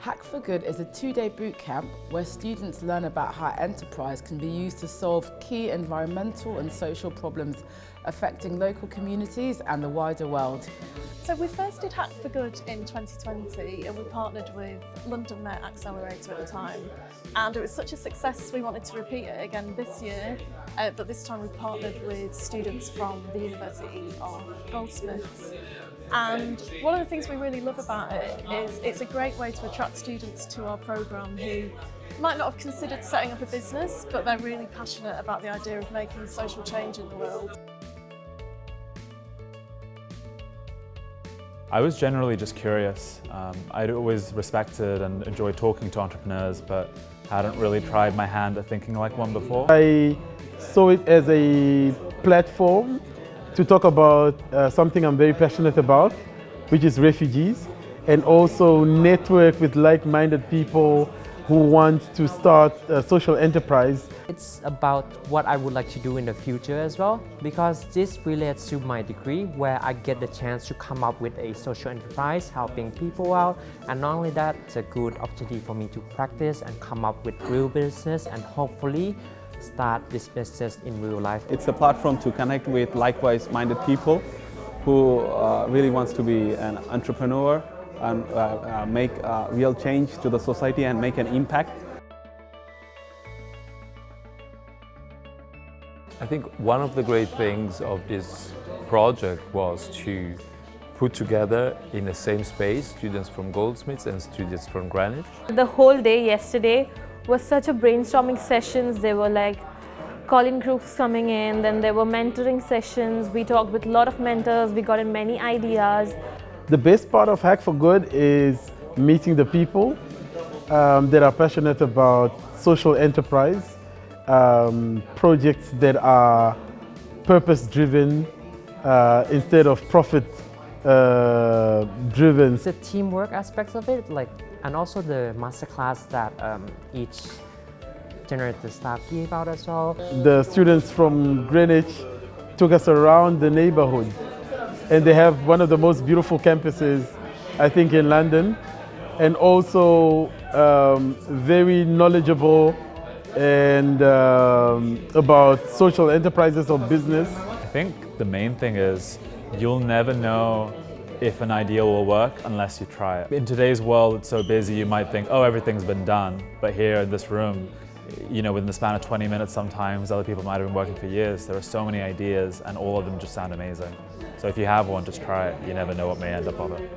Hack for Good is a 2-day bootcamp where students learn about how enterprise can be used to solve key environmental and social problems affecting local communities and the wider world. So we first did Hack for Good in 2020 and we partnered with London Met Accelerator at the time, and it was such a success we wanted to repeat it again this year, but this time we partnered with students from the University of Goldsmiths. And one of the things we really love about it is it's a great way to attract students to our programme who might not have considered setting up a business, but they're really passionate about the idea of making social change in the world. I was generally just curious. I'd always respected and enjoyed talking to entrepreneurs, but hadn't really tried my hand at thinking like one before. I saw it as a platform to talk about something I'm very passionate about, which is refugees, and also network with like-minded people who want to start a social enterprise. It's about what I would like to do in the future as well, because this relates to my degree where I get the chance to come up with a social enterprise, helping people out, and not only that, it's a good opportunity for me to practice and come up with real business and hopefully start this business in real life. It's a platform to connect with likewise minded people who really wants to be an entrepreneur and make real change to the society and make an impact. I think one of the great things of this project was to put together in the same space students from Goldsmiths and students from Greenwich. The whole day yesterday was such a brainstorming sessions. There were like calling groups coming in, then there were mentoring sessions. We talked with a lot of mentors, we got in many ideas. The best part of Hack for Good is meeting the people that are passionate about social enterprise, projects that are purpose-driven instead of profit-driven. The teamwork aspects of it, and also the masterclass that each generator staff gave out as well. The students from Greenwich took us around the neighborhood, and they have one of the most beautiful campuses, I think, in London, and also very knowledgeable and about social enterprises or business. I think the main thing is you'll never know if an idea will work unless you try it. In today's world, it's so busy, you might think, oh, everything's been done. But here in this room, within the span of 20 minutes sometimes, other people might have been working for years. There are so many ideas and all of them just sound amazing. So if you have one, just try it. You never know what may end up of it.